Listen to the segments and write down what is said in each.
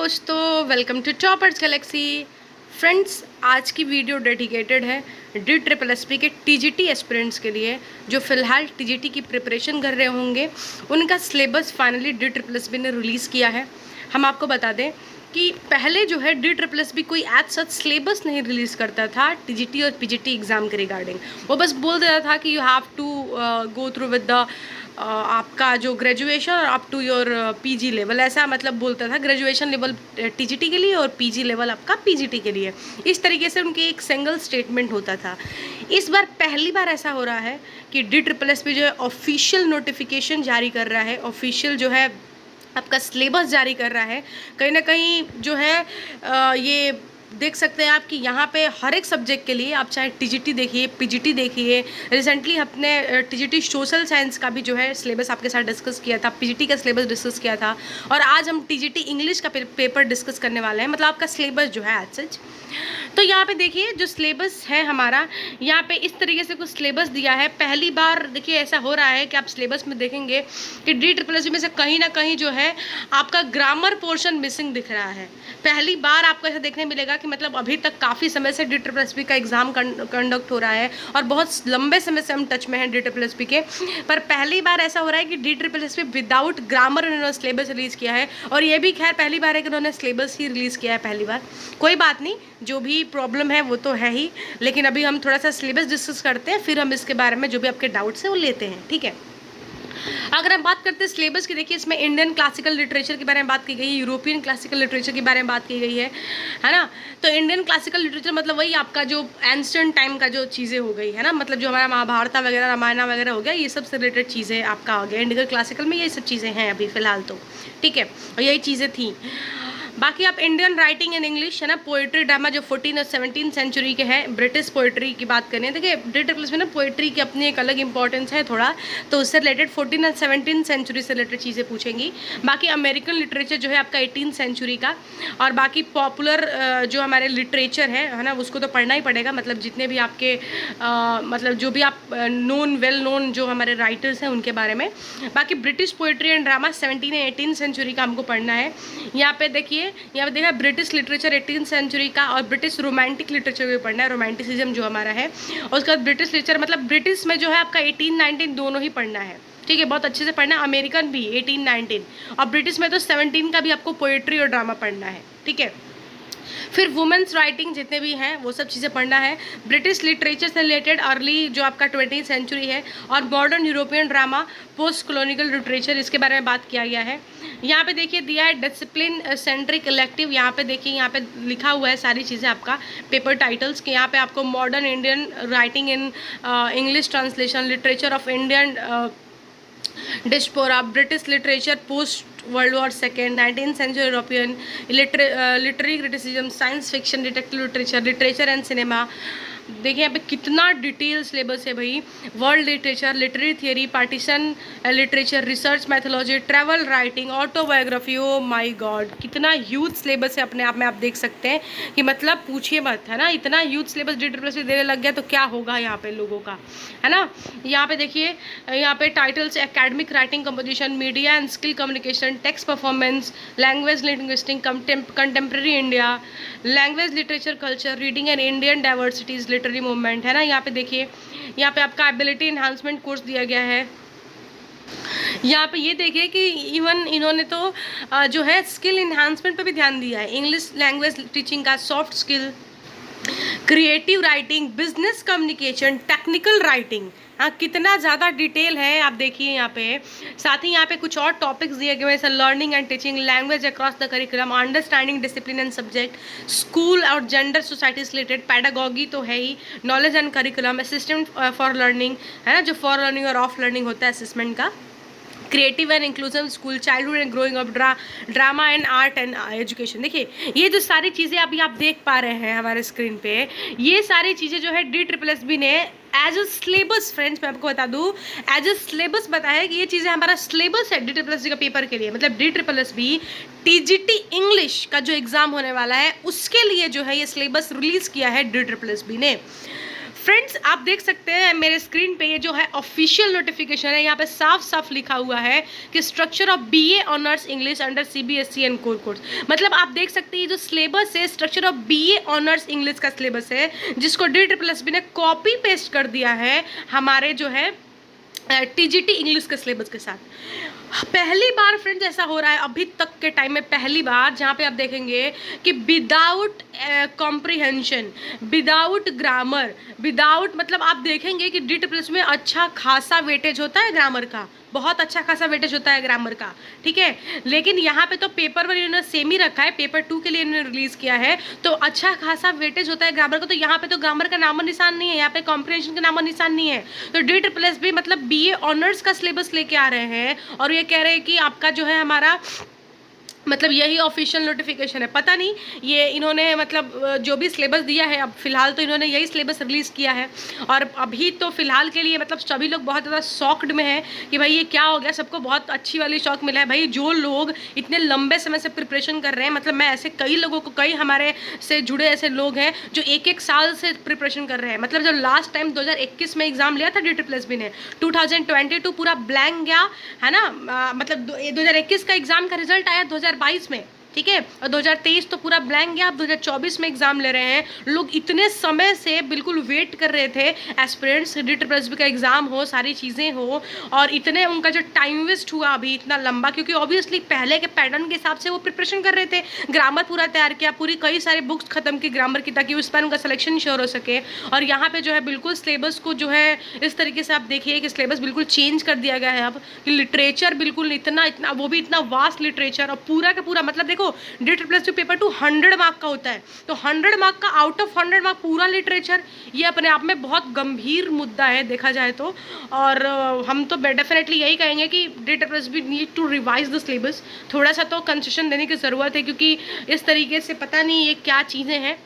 दोस्तों, welcome to toppers galaxy. Friends, आज की वीडियो डेडिकेटेड है DSSP के TGT एस्पिरेंट्स के लिए जो फ़िलहाल TGT की प्रिपरेशन कर रहे होंगे। उनका सिलेबस फाइनली DSSP ने रिलीज़ किया है। हम आपको बता दें कि पहले जो है DSSP कोई एज सच सिलेबस नहीं रिलीज़ करता था TGT और PGT एग्ज़ाम के रिगार्डिंग। वो बस बोल देता था कि you have to go through with the आपका जो ग्रेजुएशन और up to your PG level, ऐसा मतलब बोलता था। ग्रेजुएशन लेवल TGT के लिए और PG लेवल आपका PGT के लिए, इस तरीके से उनके एक सिंगल स्टेटमेंट होता था। इस बार पहली बार ऐसा हो रहा है कि DSSP जो है ऑफिशियल नोटिफिकेशन जारी कर रहा है, ऑफिशियल जो है आपका सिलेबस जारी कर रहा है। कहीं ना कहीं जो है ये देख सकते हैं आप कि यहाँ पे हर एक सब्जेक्ट के लिए, आप चाहे TGT देखिए, PGT देखिए। रिसेंटली अपने TGT सोशल साइंस का भी जो है सिलेबस आपके साथ डिस्कस किया था, PGT का सिलेबस डिस्कस किया था, और आज हम TGT इंग्लिश का पेपर डिस्कस करने वाले हैं। मतलब आपका सिलेबस जो है एज सच। तो यहाँ पे देखिए जो सिलेबस है हमारा, यहाँ पे इस तरीके से कुछ सिलेबस दिया है। पहली बार देखिए ऐसा हो रहा है कि आप सिलेबस में देखेंगे कि DSSP में से कहीं ना कहीं जो है आपका ग्रामर पोर्शन मिसिंग दिख रहा है। पहली बार आपको ऐसा देखने मिलेगा कि मतलब अभी तक काफ़ी समय से DSSP का एग्ज़ाम कंडक्ट हो रहा है और बहुत लंबे समय से हम टच में हैं DSSP के, पर पहली बार ऐसा हो रहा है कि DSSP विदाउट ग्रामर उन्होंने सिलेबस रिलीज़ किया है। और ये भी खैर पहली बार है कि उन्होंने सिलेबस ही रिलीज़ किया है पहली बार। कोई बात नहीं, जो भी प्रॉब्लम है वो तो है ही, लेकिन अभी हम थोड़ा सा सिलेबस डिस्कस करते हैं, फिर हम इसके बारे में जो भी आपके डाउट्स हैं वो लेते हैं, ठीक है। अगर हम बात करते हैं सिलेबस की, देखिए इसमें इंडियन क्लासिकल लिटरेचर के बारे में बात की गई है, यूरोपियन क्लासिकल लिटरेचर के बारे में बात की गई है ना। तो इंडियन क्लासिकल लिटरेचर मतलब वही आपका जो एंशिएंट टाइम का जो चीज़ें हो गई है ना, मतलब जो हमारा महाभारत वगैरह, रामायण वगैरह हो गया, ये सब से रिलेटेड चीज़ें आपका आ गया। इंडियन क्लासिकल में ये सब चीज़ें हैं अभी फ़िलहाल तो, ठीक है, और यही चीज़ें थी। बाकी आप इंडियन राइटिंग इन इंग्लिश है ना, पोइट्री ड्रामा जो 14 और 17 सेंचुरी के हैं, ब्रिटिश पोइट्री की बात करें। देखिए DSSP में ना पोइट्री की अपनी एक अलग इंपॉर्टेंस है थोड़ा, तो उससे रिलेटेड 14 और 17 सेंचुरी से रिलेटेड चीज़ें पूछेंगी। बाकी अमेरिकन लिटरेचर जो है आपका 18 सेंचुरी का, और बाकी पॉपुलर जो हमारे लिटरेचर है ना, उसको तो पढ़ना ही पड़ेगा। मतलब जितने भी आपके मतलब जो भी आप वेल नोन जो हमारे राइटर्स हैं उनके बारे में। बाकी ब्रिटिश पोइट्री एंड ड्रामा 17 और 18 सेंचुरी का हमको पढ़ना है। यहाँ पे देखिए, यहाँ पे देखा ब्रिटिश लिटरेचर 18 सेंचुरी का, और ब्रिटिश रोमांटिक लिटरेचर भी पढ़ना है, रोमांटिसिज्म जो हमारा है। और उसके बाद ब्रिटिश लिटरेचर मतलब ब्रिटिश में जो है आपका 18, 19 दोनों ही पढ़ना है, ठीक है, बहुत अच्छे से पढ़ना है। अमेरिकन भी 18, 19, और ब्रिटिश में तो 17 का भी आपको पोइट्री और ड्रामा पढ़ना है, ठीक है। फिर वुमेंस राइटिंग जितने भी हैं वो सब चीज़ें पढ़ना है। ब्रिटिश लिटरेचर से रिलेटेड अर्ली जो आपका 20th सेंचुरी है, और modern European drama, post colonial literature, इसके बारे में बात किया गया है। यहाँ पे देखिए दिया है डिसिप्लिन सेंट्रिक इलेक्टिव। यहाँ पे देखिए, यहाँ पे लिखा हुआ है सारी चीज़ें आपका पेपर टाइटल्स के। यहाँ पे आपको modern Indian writing in English translation, literature of Indian diaspora, British literature post world war second, 19th century European literary criticism, science fiction, detective literature, literature and cinema. देखिए यहाँ पे कितना डिटेल सिलेबस है भाई। World literature, literary theory, partition literature, research methodology, travel writing, autobiography. Oh my god, कितना huge syllabus है अपने आप में। आप देख सकते हैं कि मतलब पूछिए मत, है ना। इतना ह्यूज सिलेबस DSSP देने लग गया तो क्या होगा यहाँ पे लोगों का, है ना। यहाँ पे देखिए, यहाँ पे titles academic writing composition, media and skill communication, text performance, language linguistic, contemporary India, language literature culture, reading and Indian diversities, literary movement, है ना। यहाँ पे देखिए, यहाँ पे आपका एबिलिटी इन्हांसमेंट कोर्स दिया गया है। यहाँ पे ये देखिए कि इवन इन्होंने तो जो है स्किल इन्हांसमेंट पे भी ध्यान दिया है। इंग्लिश लैंग्वेज टीचिंग का, soft skill, creative writing, business communication, technical writing. हाँ, कितना ज़्यादा डिटेल है आप देखिए यहाँ पे। साथ ही यहाँ पे कुछ और टॉपिक्स दिए गए हैं, जैसे learning and teaching, language across the curriculum, understanding discipline and subject, school और जेंडर सोसाइटी से रिलेटेड, पैडागॉगी तो है ही, knowledge and curriculum, assistant for learning, है ना, जो फॉर लर्निंग और ऑफ लर्निंग होता है असिस्मेंट का, creative and inclusive school, childhood and growing up, drama and art and education. देखिए ये जो सारी चीज़ें अभी आप देख पा रहे हैं हमारे स्क्रीन पे, ये सारी चीज़ें जो है DSSP ने एज अ सिलेबस, फ्रेंड्स मैं आपको बता दूँ, एज अ सिलेबस बताया कि ये चीज़ें हमारा सिलेबस है DSSP का पेपर के लिए। मतलब DSSP TGT इंग्लिश का जो एग्ज़ाम होने वाला है उसके लिए जो है ये सिलेबस रिलीज़ किया है DSSP ने। फ्रेंड्स आप देख सकते हैं मेरे स्क्रीन पे ये जो है ऑफिशियल नोटिफिकेशन है, यहाँ पे साफ साफ लिखा हुआ है कि structure of BA honours English under CBSE and core course. मतलब आप देख सकते हैं जो सिलेबस है structure of BA honours English का सिलेबस है, जिसको DSSB ने कॉपी पेस्ट कर दिया है हमारे जो है टीजीटी इंग्लिश के सिलेबस के साथ। पहली बार फ्रेंड्स ऐसा हो रहा है अभी तक के टाइम में, पहली बार जहाँ पे आप देखेंगे कि without comprehension, without grammar, without मतलब आप देखेंगे कि DSSB में अच्छा खासा वेटेज होता है ग्रामर का, बहुत अच्छा खासा वेटेज होता है ग्रामर का, ठीक है। लेकिन यहाँ पे तो पेपर 1 इन्होंने सेम ही रखा है, पेपर 2 के लिए इन्होंने रिलीज़ किया है, तो अच्छा खासा वेटेज होता है ग्रामर का। तो यहाँ पे तो ग्रामर का नामो निशान नहीं है, यहाँ पे कॉम्प्रिहेंशन का नामो निशान नहीं है। तो DSSB मतलब बीए ऑनर्स का सिलेबस लेके आ रहे हैं और ये कह रहे हैं कि आपका जो है हमारा मतलब यही ऑफिशियल नोटिफिकेशन है। पता नहीं ये इन्होंने मतलब जो भी सिलेबस दिया है, अब फिलहाल तो इन्होंने यही सिलेबस रिलीज़ किया है और अभी तो फिलहाल के लिए मतलब सभी लोग बहुत ज़्यादा शॉक्ड में है कि भाई ये क्या हो गया। सबको बहुत अच्छी वाली शॉक मिला है भाई, जो लोग इतने लंबे समय से प्रिपरेशन कर रहे हैं। मतलब मैं ऐसे कई लोगों को, कई हमारे से जुड़े ऐसे लोग हैं जो 1-1 साल से प्रिपरेशन कर रहे हैं। मतलब जब लास्ट टाइम 2021 में एग्ज़ाम लिया था DSSB ने, 2022 पूरा ब्लैंक गया है ना, मतलब 2021 का एग्ज़ाम का रिजल्ट आया 2022 में, ठीक है, और 2023 तो पूरा ब्लैंक गया। अब 2024 में एग्जाम ले रहे हैं लोग। इतने समय से बिल्कुल वेट कर रहे थे एस्पिरेंट्स DSSB का एग्ज़ाम हो, सारी चीज़ें हो, और इतने उनका जो टाइम वेस्ट हुआ अभी इतना लंबा, क्योंकि ऑब्वियसली पहले के पैटर्न के हिसाब से वो प्रिपरेशन कर रहे थे। ग्रामर पूरा तैयार किया, पूरी कई सारी बुक्स खत्म की ग्रामर की, ताकि उस पर उनका सिलेक्शन श्योर हो सके। और यहाँ पर जो है बिल्कुल सिलेबस को जो है इस तरीके से आप देखिए कि सिलेबस बिल्कुल चेंज कर दिया गया है अब, कि लिटरेचर बिल्कुल इतना वो भी इतना वास्ट लिटरेचर, और पूरा का पूरा मतलब DSSB पेपर 2 100 मार्क का होता है, तो 100 मार्क का आउट ऑफ 100 मार्क पूरा लिटरेचर, ये अपने आप में बहुत गंभीर मुद्दा है देखा जाए तो। और हम तो डेफिनेटली यही कहेंगे कि DSSB need to revise the syllabus. थोड़ा सा तो कंसेशन देने की ज़रूरत है, क्योंकि इस तरीके से पता नहीं ये क्या चीज़ें हैं,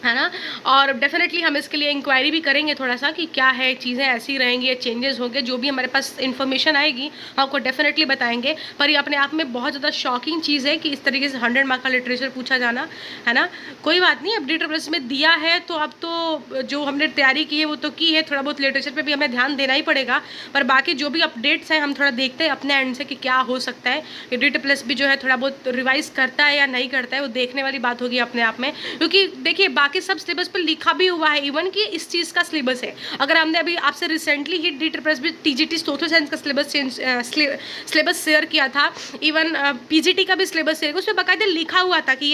है ना। और डेफिनेटली हम इसके लिए इंक्वायरी भी करेंगे थोड़ा सा कि क्या है, चीज़ें ऐसी रहेंगी या चेंजेस होंगे। जो भी हमारे पास इन्फॉर्मेशन आएगी हम आपको डेफिनेटली बताएंगे। पर ये अपने आप में बहुत ज़्यादा शॉकिंग चीज़ है कि इस तरीके से 100 मार्क का लिटरेचर पूछा जाना, है ना। कोई बात नहीं, अब DSSB में दिया है तो अब तो जो हमने तैयारी की है वो तो की है, थोड़ा बहुत लिटरेचर पर भी हमें ध्यान देना ही पड़ेगा। पर बाकी जो भी अपडेट्स हैं हम थोड़ा देखते हैं अपने एंड से कि क्या हो सकता है। कि DSSB जो है थोड़ा बहुत रिवाइज़ करता है या नहीं करता है, वो देखने वाली बात होगी अपने आप में। क्योंकि देखिए बाकी सब सिलेबस पर लिखा भी हुआ है इवन कि इस चीज़ का सिलेबस है। अगर हमने अभी आपसे रिसेंटली ही DSSB TGT सोशल साइंस का सिलेबस शेयर किया था, इवन PGT का भी सिलेबस शेयर, उसमें बाकायदा लिखा हुआ था कि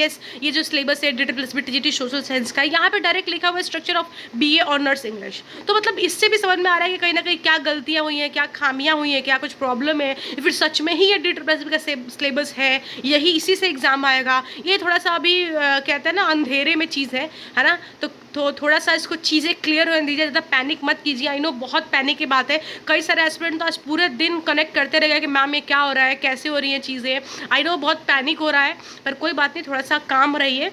ये जो सिलेबस है DSSB TGT सोशल साइंस का, यहाँ पे डायरेक्ट लिखा हुआ है structure of BA honours English. तो मतलब इससे भी समझ में आ रहा है कि कहीं ना कहीं क्या गलतियाँ हुई हैं, क्या खामियाँ हुई हैं, क्या कुछ प्रॉब्लम है, फिर सच में ही ये DSSB का सिलेबस है, यही इसी से एग्ज़ाम आएगा। ये थोड़ा सा अभी कहते हैं ना अंधेरे में चीज़ है ना। तो थोड़ा सा इसको चीज़ें क्लियर होने दीजिए, ज़्यादा पैनिक मत कीजिए। आई नो बहुत पैनिक की बात है, कई सारे एस्पिरेंट तो आज पूरे दिन कनेक्ट करते रहेगा कि मैम ये क्या हो रहा है, कैसे हो रही हैं चीज़ें। आई नो बहुत पैनिक हो रहा है, पर कोई बात नहीं, थोड़ा सा काम रहिए,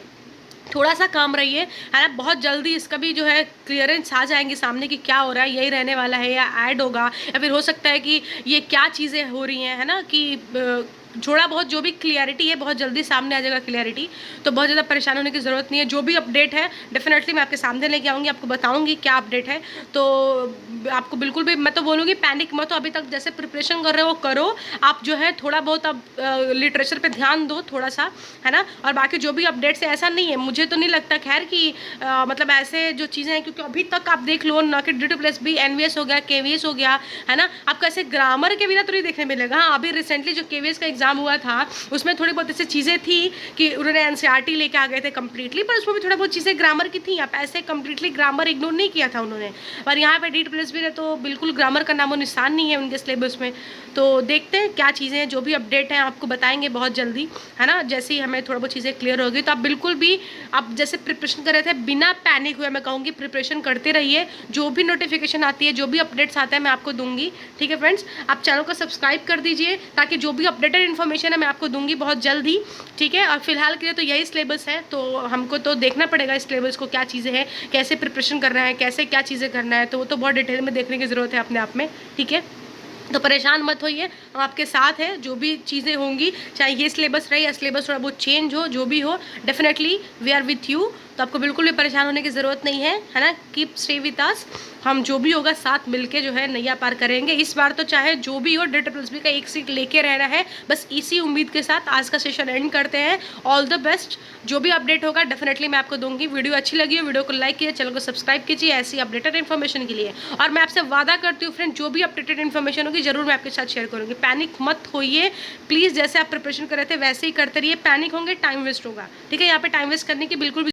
थोड़ा सा काम रहिए, है ना। बहुत जल्दी इसका भी जो है क्लियरेंस आ जाएंगी सामने कि क्या हो रहा है, यही रहने वाला है या ऐड होगा, या फिर हो सकता है कि ये क्या चीज़ें हो रही हैं, है ना। कि थोड़ा बहुत जो भी क्लियरिटी है बहुत जल्दी सामने आ जाएगा क्लियरिटी। तो बहुत ज़्यादा परेशान होने की ज़रूरत नहीं है। जो भी अपडेट है डेफिनेटली मैं आपके सामने लेके आऊँगी, आपको बताऊँगी क्या अपडेट है। तो आपको बिल्कुल भी मैं तो बोलूँगी पैनिक मत हो, अभी तक जैसे प्रिपरेशन कर रहे हो करो। आप जो है थोड़ा बहुत अब लिटरेचर पे ध्यान दो थोड़ा सा, है ना। और बाकी जो भी अपडेट्स है, ऐसा नहीं है, मुझे तो नहीं लगता खैर कि मतलब ऐसे जो चीज़ें हैं, क्योंकि अभी तक आप देख लो ना कि DSSB NVS हो गया, KVS हो गया, है ना। आपको ऐसे ग्रामर के बिना तो नहीं देखने मिलेगा। हाँ, अभी रिसेंटली जो KVS का एग्जाम हुआ था उसमें थोड़ी बहुत ऐसी चीज़ें थी कि उन्होंने NCERT लेके आ गए थे कम्प्लीटली, पर उसमें भी थोड़ा बहुत चीज़ें ग्रामर की थी। आप ऐसे कम्प्लीटली ग्रामर इग्नोर नहीं किया था उन्होंने। पर यहाँ पे DSSB ने तो बिल्कुल ग्रामर का नामो निशान नहीं है उनके सिलेबस में। तो देखते हैं क्या चीज़ें हैं, जो भी अपडेट हैं आपको बताएंगे बहुत जल्दी, है ना। जैसे ही हमें थोड़ा बहुत चीज़ें क्लियर होगी तो आप बिल्कुल भी आप जैसे प्रिपरेशन कर रहे थे बिना पैनिक हुए मैं कहूँगी प्रिपरेशन करते रहिए। जो भी नोटिफिकेशन आती है, जो भी अपडेट्स आते हैं मैं आपको दूंगी, ठीक है फ्रेंड्स। आप चैनल को सब्सक्राइब कर दीजिए ताकि जो भी अपडेटेड इन्फॉर्मेशन है मैं आपको दूंगी बहुत जल्दी, ठीक है। और फिलहाल के लिए तो यही सिलेबस है, तो हमको तो देखना पड़ेगा इस सिलेबस को क्या चीज़ें हैं, कैसे प्रिपरेशन करना है, कैसे क्या चीज़ें करना है, तो वो तो बहुत डिटेल में देखने की ज़रूरत है अपने आप में, ठीक है। तो परेशान मत होइए, हम आपके साथ हैं। जो भी चीज़ें होंगी, चाहे ये सिलेबस रहे या सिलेबस थोड़ा बहुत चेंज हो, जो भी हो, definitely we are with you. तो आपको बिल्कुल भी परेशान होने की ज़रूरत नहीं है ना। कीप स्टे विद अस, हम जो भी होगा साथ मिलके जो है नैया पार करेंगे। इस बार तो चाहे जो भी हो DSSB का एक सीट लेके रहना है, बस इसी उम्मीद के साथ आज का सेशन एंड करते हैं। ऑल द बेस्ट, जो भी अपडेट होगा डेफिनेटली मैं आपको दूंगी। वीडियो अच्छी लगी हो वीडियो को लाइक कीजिए, चैनल को सब्सक्राइब कीजिए ऐसी अपडेटेड इन्फॉर्मेशन के लिए। और मैं आपसे वादा करती हूँ फ्रेंड, जो भी अपडेटेड इन्फॉर्मेशन होगी जरूर मैं आपके साथ शेयर करूँगी। पैनिक मत होइए प्लीज़, जैसे आप प्रिपरेशन कर रहे थे वैसे ही करते रहिए। पैनिक होंगे टाइम वेस्ट होगा, ठीक है। यहाँ पे टाइम वेस्ट करने की बिल्कुल भी